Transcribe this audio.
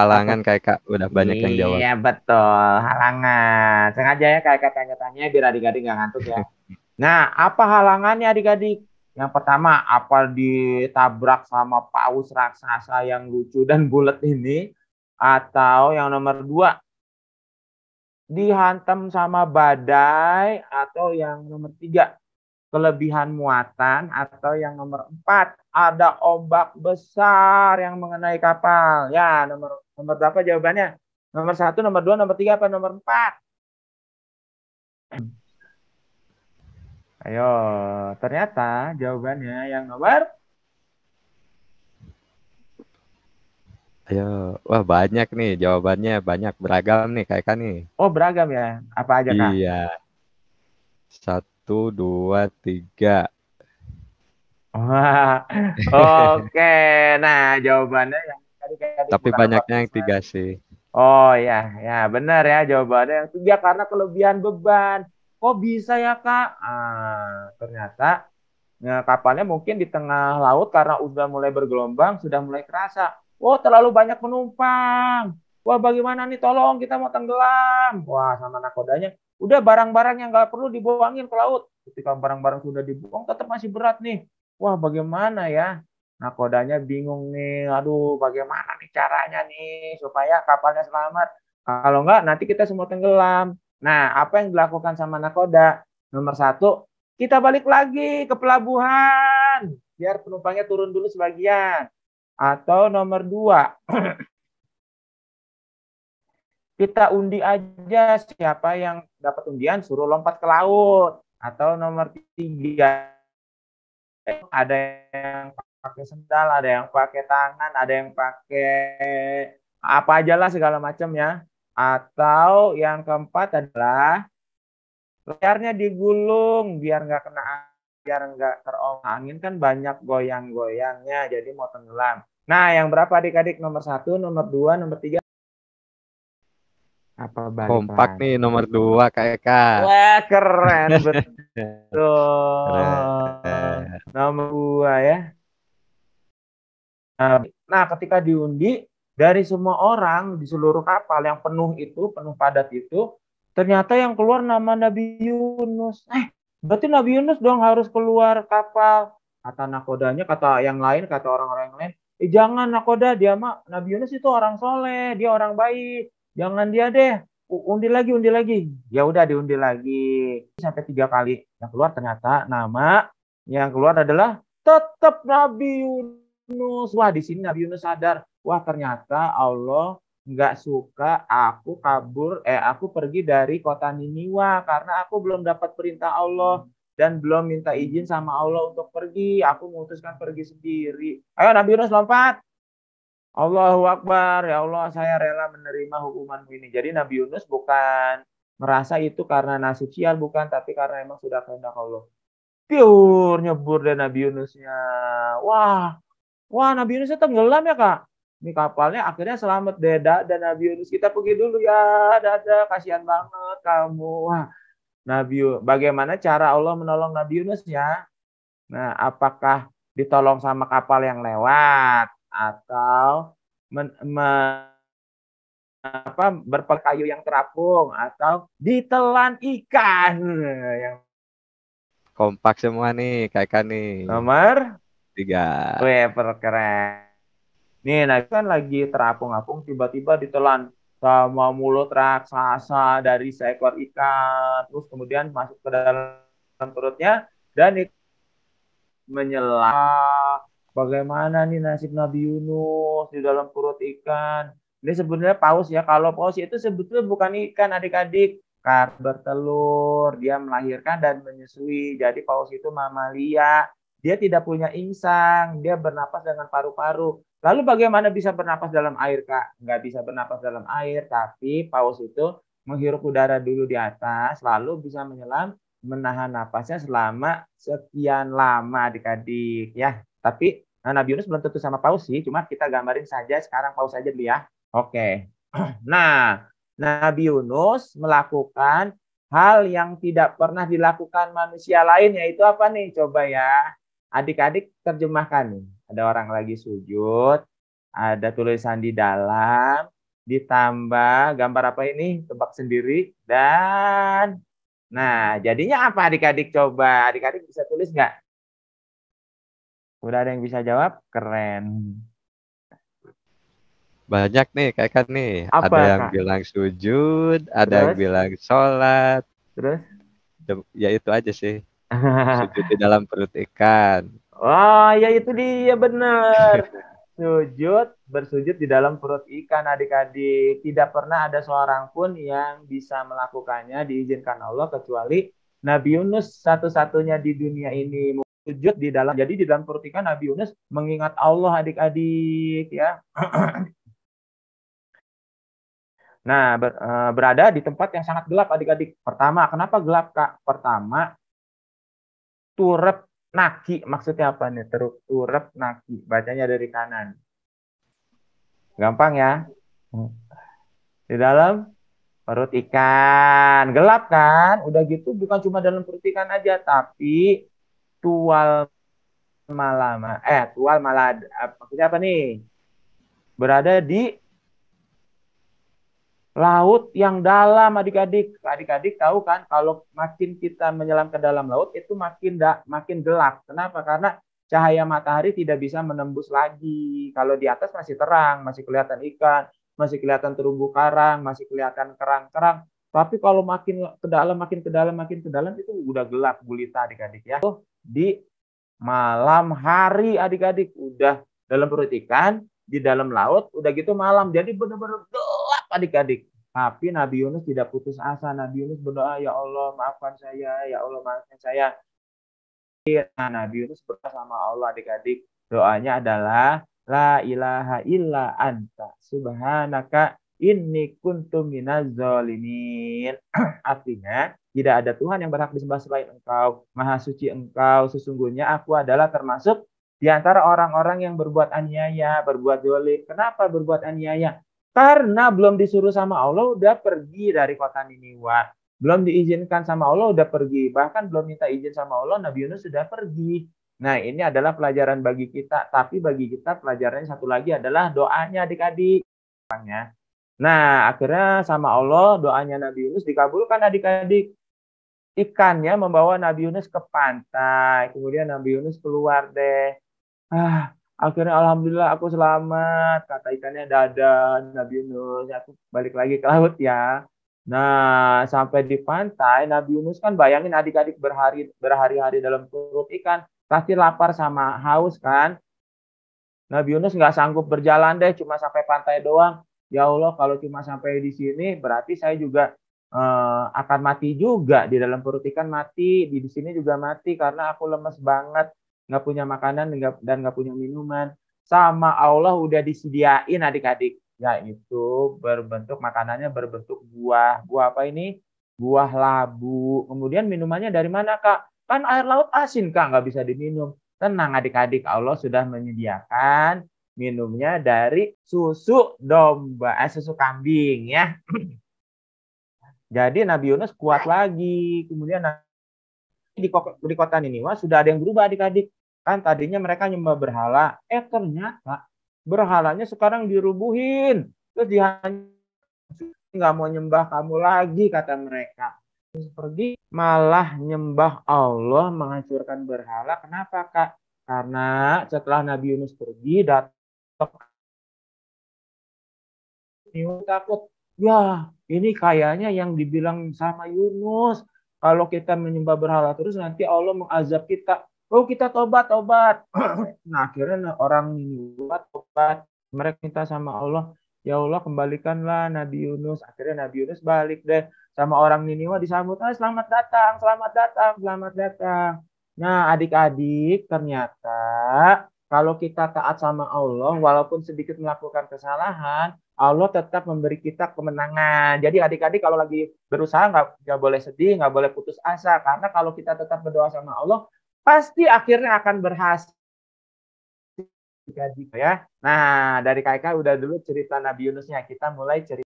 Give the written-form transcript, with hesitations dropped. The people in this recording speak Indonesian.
Apa? halangan kayak Kak, udah banyak yang jawab. Iya betul, halangan. Sengaja ya kayak tanya-tanya biar adik-adik nggak ngantuk ya. Nah, apa halangannya adik-adik? Yang pertama, apa ditabrak sama paus raksasa yang lucu dan bulat ini? Atau yang nomor dua, dihantam sama badai? Atau yang nomor tiga, kelebihan muatan? Atau yang nomor empat, ada ombak besar yang mengenai kapal? Ya, nomor nomor berapa jawabannya? Nomor satu, nomor dua, nomor tiga, apa nomor empat? Ayo, ternyata jawabannya yang nomor. Ayo, wah banyak nih jawabannya, banyak beragam nih kayak Kak nih. Oh, beragam ya. Apa aja, Kak? Iya, satu, dua, tiga. Wah, oke. Nah, jawabannya yang tadi Tapi bukan ombak banyaknya yang besar. tiga sih. Oh ya, ya benar ya jawabannya yang tiga karena kelebihan beban. Kok bisa ya, Kak? Ternyata kapalnya mungkin di tengah laut karena udah mulai bergelombang, sudah mulai kerasa. Oh, terlalu banyak penumpang. Wah, bagaimana nih? Tolong, kita mau tenggelam. Wah, sama nakodanya. Udah barang-barang yang nggak perlu dibuangin ke laut. Ketika barang-barang sudah dibuang, tetap masih berat nih. Wah, bagaimana ya? Nakodanya bingung nih. Aduh, bagaimana nih caranya nih supaya kapalnya selamat? Kalau nggak, nanti kita semua tenggelam. Nah, apa yang dilakukan sama nakoda? Nomor satu, kita balik lagi ke pelabuhan biar penumpangnya turun dulu sebagian. Atau nomor dua, kita undi aja siapa yang dapat undian suruh lompat ke laut. Atau nomor tiga, ada yang pakai sendal, ada yang pakai tangan, ada yang pakai apa aja lah segala macam ya. Atau yang keempat adalah layarnya digulung biar nggak terombang angin kan banyak goyang-goyangnya jadi mau tenggelam. Nah, yang berapa adik-adik? Nomor satu, nomor dua, nomor tiga, apa balik Kompak nih lagi? nomor dua kayak Kak. Wah, keren Keren. betul. Nomor dua ya. Nah, ketika diundi dari semua orang di seluruh kapal yang penuh itu, penuh padat itu, ternyata yang keluar nama Nabi Yunus. Berarti Nabi Yunus dong harus keluar kapal. Kata nakodanya, kata yang lain, kata orang-orang yang lain, jangan nakoda, dia mah Nabi Yunus itu orang soleh, dia orang baik. Jangan dia deh. Undi lagi, undi lagi. Ya udah diundi lagi sampai tiga kali. Yang keluar ternyata nama yang keluar adalah tetap Nabi Yunus. Wah, di sini Nabi Yunus sadar, wah ternyata Allah nggak suka aku pergi dari kota Niniwa karena aku belum dapat perintah Allah dan belum minta izin sama Allah untuk pergi. Aku memutuskan pergi sendiri. Ayo Nabi Yunus lompat. Allahu Akbar. Ya Allah, saya rela menerima hukumanmu ini. Jadi Nabi Yunus bukan merasa itu karena nasib sial, bukan, tapi karena emang sudah kehendak Allah. Piur nyebur deh Nabi Yunusnya. Wah, wah, Nabi Yunus tenggelam ya, Kak. Ini kapalnya akhirnya selamat deh. Dan Nabi Yunus kita pergi dulu ya. Dadah, kasihan banget kamu. Wah, bagaimana cara Allah menolong Nabi Yunus ya? Nah, apakah ditolong sama kapal yang lewat atau men, me- berpekayu yang terapung atau ditelan ikan? Yang Kompak semua nih kayak Kak nih. nomor, Tiga. weh, keren. Nih, nah itu kan lagi terapung-apung, tiba-tiba ditelan sama mulut raksasa dari seekor ikan, terus kemudian masuk ke dalam perutnya dan menyelam. Bagaimana nih nasib Nabi Yunus di dalam perut ikan? Ini sebenarnya paus ya. Kalau paus itu sebetulnya bukan ikan adik-adik. Karena bertelur, dia melahirkan dan menyusui. Jadi paus itu mamalia. Dia tidak punya insang. Dia bernapas dengan paru-paru. Lalu bagaimana bisa bernapas dalam air, Kak? Nggak bisa bernapas dalam air, tapi paus itu menghirup udara dulu di atas, lalu bisa menyelam menahan napasnya selama sekian lama adik-adik ya. Tapi Nabi Yunus belum tentu sama paus sih, cuma kita gambarin saja sekarang paus saja dulu ya. Oke. Nah, Nabi Yunus melakukan hal yang tidak pernah dilakukan manusia lain, yaitu apa nih? Coba ya. Adik-adik terjemahkan nih. Ada orang lagi sujud, Ada tulisan di dalam, ditambah gambar apa ini? Tebak sendiri. Dan, nah jadinya apa adik-adik coba? Adik-adik bisa tulis nggak? Udah ada yang bisa jawab? Keren. Banyak nih kakak nih. Ada Apa yang Kak? bilang sujud, ada yang Terus? bilang sholat. Terus? Ya itu aja sih. Sujud di dalam perut ikan. Oh ya itu dia bener. Sujud, bersujud di dalam perut ikan adik-adik. Tidak pernah ada seorang pun yang bisa melakukannya diizinkan Allah kecuali Nabi Yunus satu-satunya di dunia ini. Sujud di dalam, jadi di dalam perut ikan Nabi Yunus mengingat Allah adik-adik ya. Nah, berada di tempat yang sangat gelap adik-adik. Pertama, kenapa gelap Kak? Pertama, turep naki. Maksudnya apa nih? Turep naki. Bacanya dari kanan. Gampang ya. Di dalam perut ikan. Gelap kan? Udah gitu bukan cuma dalam perut ikan aja, tapi tual malama. Tual malad. Maksudnya apa nih? Berada di laut yang dalam adik-adik. Adik-adik tahu kan kalau makin kita menyelam ke dalam laut itu makin gelap. Kenapa? Karena cahaya matahari tidak bisa menembus lagi. Kalau di atas masih terang, masih kelihatan ikan, masih kelihatan terumbu karang, masih kelihatan kerang-kerang. Tapi kalau makin ke dalam, makin ke dalam, makin ke dalam itu udah gelap gulita adik-adik ya. Di malam hari adik-adik udah dalam perut ikan, di dalam laut, udah gitu malam. Jadi benar-benar gelap adik-adik. Tapi Nabi Yunus tidak putus asa. Nabi Yunus berdoa, ya Allah maafkan saya, ya Allah maafkan saya. Nah, Nabi Yunus berdoa sama Allah adik-adik. Doanya adalah, La ilaha illa anta subhanaka inni kuntu minaz zalimin. Artinya, tidak ada Tuhan yang berhak disembah selain Engkau. Maha suci Engkau. Sesungguhnya aku adalah termasuk di antara orang-orang yang berbuat aniaya, berbuat zalim. Kenapa berbuat aniaya? Karena belum disuruh sama Allah udah pergi dari kota Niniwa. Belum diizinkan sama Allah udah pergi. Bahkan belum minta izin sama Allah Nabi Yunus sudah pergi. Nah, ini adalah pelajaran bagi kita. Tapi bagi kita pelajarannya satu lagi adalah doanya adik-adik. Nah, akhirnya sama Allah doanya Nabi Yunus dikabulkan adik-adik. Ikannya membawa Nabi Yunus ke pantai. Kemudian Nabi Yunus keluar deh. Akhirnya alhamdulillah aku selamat. Kata ikannya dadah Nabi Yunus. Aku balik lagi ke laut ya. Nah, sampai di pantai Nabi Yunus kan bayangin adik-adik berhari-hari dalam perut ikan. Pasti lapar sama haus kan. Nabi Yunus nggak sanggup berjalan deh, cuma sampai pantai doang. Ya Allah, kalau cuma sampai di sini, berarti saya juga akan mati juga. Di dalam perut ikan mati, di sini juga mati karena aku lemes banget, nggak punya makanan dan nggak punya minuman. Sama Allah udah disediain adik-adik, yaitu berbentuk makanannya berbentuk buah. Buah apa ini? Buah labu. Kemudian minumannya dari mana Kak? Kan air laut asin Kak, nggak bisa diminum. Tenang adik-adik, Allah sudah menyediakan minumnya dari susu domba, susu kambing ya. Jadi Nabi Yunus kuat lagi. Kemudian di kota Niniwa sudah ada yang berubah adik-adik. Kan tadinya mereka nyembah berhala, ternyata berhalanya sekarang dirubuhin. Terus nggak mau nyembah kamu lagi kata mereka. Terus pergi malah nyembah Allah, menghancurkan berhala. Kenapa Kak? Karena setelah Nabi Yunus pergi, datang takut. Ya, ini kayaknya yang dibilang sama Yunus. Kalau kita menyembah berhala terus nanti Allah mengazab kita. Oh, kita tobat. Nah, akhirnya orang Niniwa tobat. Mereka minta sama Allah, ya Allah kembalikanlah Nabi Yunus. Akhirnya Nabi Yunus balik deh. Sama orang Niniwa disambut, selamat datang, selamat datang, selamat datang. Nah, adik-adik, ternyata kalau kita taat sama Allah, walaupun sedikit melakukan kesalahan, Allah tetap memberi kita kemenangan. Jadi adik-adik kalau lagi berusaha nggak boleh sedih, nggak boleh putus asa. Karena kalau kita tetap berdoa sama Allah, pasti akhirnya akan berhasil. Ya. Nah, dari Kak Eka udah dulu cerita Nabi Yunusnya. Kita mulai cerita